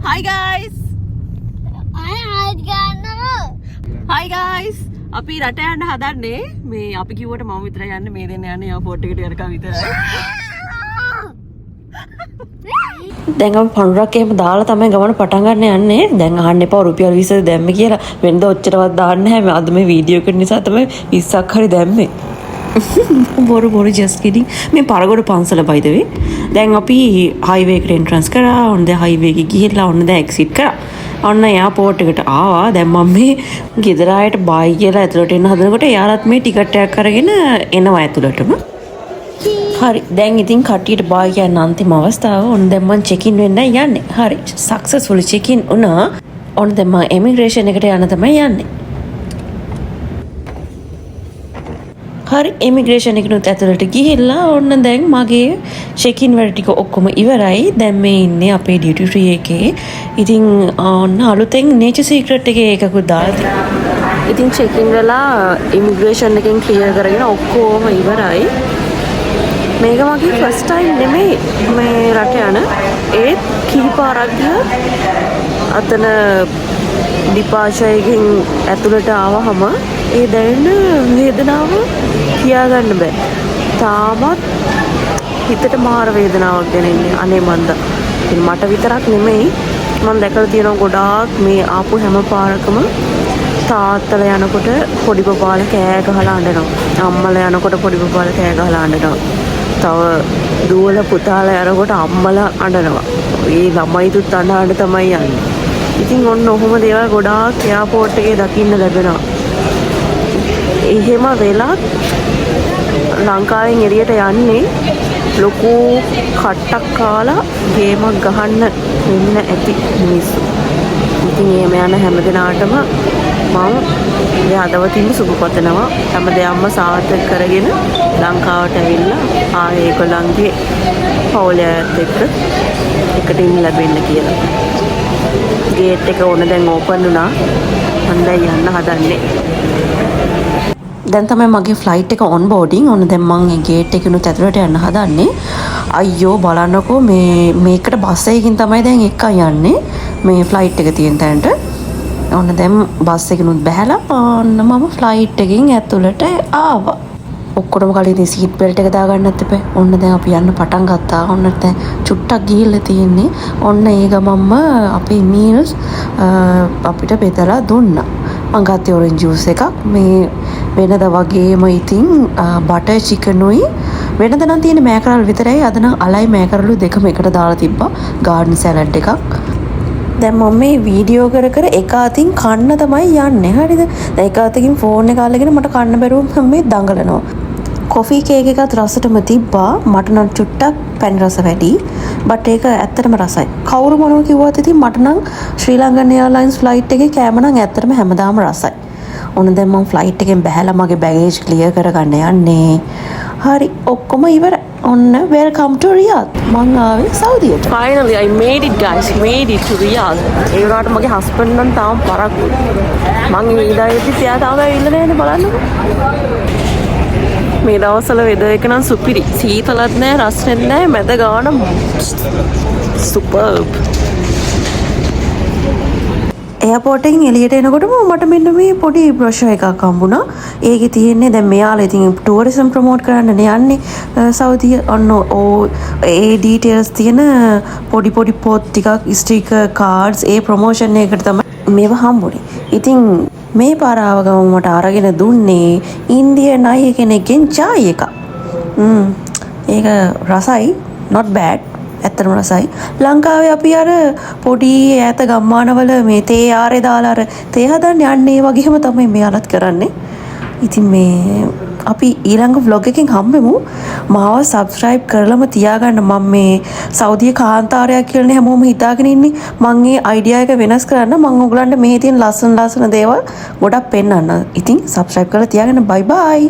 Hi guys. Hi guys. අපි රට යන්න හදන්නේ. මේ අපි කිව්වට මම විතරයි යන්නේ. මේ දෙන්න යන්නේ එයාපෝට් එකට යනකම් විතරයි. දැන් අපි පණුරක් එහෙම දාලා තමයි ගමන පටන් ගන්න යන්නේ. දැන් අහන්න එපා රුපියල් 20 දැම්මේ කියලා. වෙනද ඔච්චරවත් දාන්න නැහැ. අද මේ වීඩියෝ එක නිසා තමයි 20ක් හරි දැම්මේ. බොරු just kidding. මේ පරගොඩ පන්සල by the way. දැන් අපි highway එකට entrance කරා. ඔන්න දැන් highway එක ගිහිල්ලා ඔන්න දැන් exit කරා. ඔන්න එයාපෝට් එකට ආවා. දැන් මම මේ ගෙදර ආයට බයි කියලා ඇතුළට එන්න හදනකොට එයාලත් මේ ටිකට් එකක් අරගෙන එනවා ඇතුළටම. හරි. දැන් ඉතින් කට්ටියට බයි කියන්න අන්තිම අවස්ථාව. ඔන්න දැන් මම check in වෙන්න යන්නේ. හරි. successfully check in වුණා. ඔන්න දැන් මම immigration එකට යන්න තමයි යන්නේ. හරි ඉමිග්‍රේෂන් එකනොත් ඇතුළට ගිහිල්ලා ඔන්න දැන් මගේ check in වැඩ ටික ඔක්කොම ඉවරයි. දැන් මේ ඉන්නේ අපේ duty free එකේ. ඉතින් ඔන්න අලුතෙන් nature secret එකේ එකකුත් දාලා තියෙනවා. ඉතින් check in වෙලා ඉමිග්‍රේෂන් එකෙන් ක්ලියර් කරගෙන ඔක්කොම ඉවරයි. මේක මගේ first time නෙමෙයි මේ රට යන. ඒත් කීපාරක් ගියා අතන departure එකෙන් ඇතුළට ආවහම ඒ දැනෙන වේදනාව කියාගන්න බෑ. තාමත් හිතට මාර වේදනාවක් දැනෙන්නේ. අනේ මන්ද. ඉතින් මට විතරක් නෙමෙයි මම දැකලා තියෙනවා ගොඩාක් මේ ආපු හැම පාරකම තාත්තලා යනකොට පොඩි බබාලා කෑ ගහලා අඬනවා. අම්මලා යනකොට පොඩි බබාලා කෑ ගහලා අඬනවා. තව දුවල පුතාලා යනකොට අම්මලා අඬනවා. ඒ ළමයිතුත් අඬ තමයි යන්නේ. ඉතින් ඔන්න ඔහොම දේවල් ගොඩාක් එයාපෝට් එකේ දකින්න ලැබෙනවා. එහෙම වෙලා ලංකාවෙන් එළියට යන්නේ ලොකු කට්ටක් කාලා ගේමක් ගහන්න වෙන්න ඇති මිනිස්සු. ඉතින් එහෙම යන හැම දිනාටම මම මේ හදවතින් සුබ පතනවා. හැම දෙයක්ම සාර්ථක කරගෙන ලංකාවට ඇවිල්ලා ආයේ ඒගොල්ලන්ගේ පවුලයත් එක්ක එකට ඉන්න ලැබෙන්න කියලා. ගේට් එක ඕන දැන් ඕපන් වුණා. මම දැන් යන්න හදන්නේ. දැන් තමයි මගේ ෆ්ලයිට් එක ඔන් බෝඩින්. ඔන්න දැන් මම මේ ගේට් එකෙනුත් ඇතුළට යන්න හදන්නේ. අයියෝ බලන්නකෝ මේකට බස් එකකින් තමයි දැන් එක්කන් යන්නේ මේ ෆ්ලයිට් එක තියෙන තැනට. ඔන්න දැන් බස් එකෙනුත් බැහැලා ඔන්න මම ෆ්ලයිට් එකකින් ඇතුළට ආවා. ඔක්කොම කලින් සීට් බෙල්ට් එක දාගන්නත් එපා. ඔන්න දැන් අපි යන්න පටන් ගත්තා. ඔන්න දැන් චුට්ටක් ගිහිල්ලා තියෙන්නේ. ඔන්න ඒ ගමම්ම අපේ මීල්ස් අපිට බෙදලා දුන්නා. මම ගත්තේ ඔරෙන්ජ් ජූස් එකක්. මේ වෙනද වගේම ඉතින් බටර් චිකනුයි වෙනද නම් තියෙන මෑකරල් විතරයි. අද නම් අලයි මෑකරලු දෙකම එකට දාලා තිබ්බා. ගාඩන් සැලඩ් එකක්. දැන් මම මේ වීඩියෝ කර එක අතින් කන්න තමයි යන්නේ. හරිද? දැන් එක අතකින් ෆෝන් එක අල්ලගෙන මට කන්න බැරුව මම මේ දඟලනවා. කොෆි කේක් එකත් රසටම තිබ්බා. මට නම් චුට්ටක් පැණි රස වැඩි. බට් ඒක ඇත්තටම රසයි. කවුරු මොනවා කිව්වත් ඉතින් මට නම් ශ්‍රී ලංකන් එයාර්ලයින්ස් ෆ්ලයිට් එකේ කෑම නම් ඇත්තටම හැමදාම රසයි. ඔන්න දැන් මම ෆ්ලයිට් එකෙන් බැහැලා මගේ බැගේජ් ක්ලියර් කරගන්න යන්නේ. හරි ඔක්කොම ඉවරයි. ඔන්න welcome to Riyadh. මං ආවේ සෞදියට. Finally I made it guys. Made it to Riyadh. ඒ වුණාට මගේ හස්බන්ඩ් නම් තාම පරක්කු. මං ඉඳාවිත් එයා තාම ඇවිල්ලා නැහැනේ බලන්නකෝ. මේ දවස්වල වෙදර් එක නම් සුපිරි. සීතලත් නැහැ, රස්නෙත් නැහැ, මැද ගාන superb. එයාපෝට් එකෙන් එළියට එනකොටම මට මෙන්න මේ පොඩි බ්‍රොෂර් එකක් හම්බුණා. ඒකේ තියෙන්නේ දැන් මෙයාලා ඉතින් ටුවරිසම් ප්‍රොමෝට් කරන්න යන්නේ සෞදිය. ඔන්න ඒ ඩීටේල්ස් තියෙන පොඩි පොත් ටිකක් ස්ටිකර් කාඩ්ස් ඒ ප්‍රොමෝෂන් එකකට තමයි මේව හම්බුනේ. ඉතින් මේ පාරාව ගම මට අරගෙන දුන්නේ ඉන්දියන් අය කෙනෙක්ගෙන් චායි එකක්. ඒක රසයි not bad. ඇත්තටම රසයි. ලංකාවේ අපි අර පොඩි ඈත ගම්මානවල මේ තේ ආරේ දාලා අර තේ හදන්න යන්නේ වගේම තමයි මෙයාලත් කරන්නේ. ඉතින් මේ අපි ඊළඟ vlog එකකින් හම්බෙමු. මාව subscribe කරලම තියාගන්න. මම මේ සෞදිය කාන්තාරයක් කියලා හැමෝම හිතාගෙන ඉන්නේ. මම මේ idea එක වෙනස් කරන්න මම ඔයගලන්ට මේ තියෙන ලස්සන දේවල් ගොඩක් පෙන්නන්න. ඉතින් subscribe කරලා තියාගන්න. bye bye.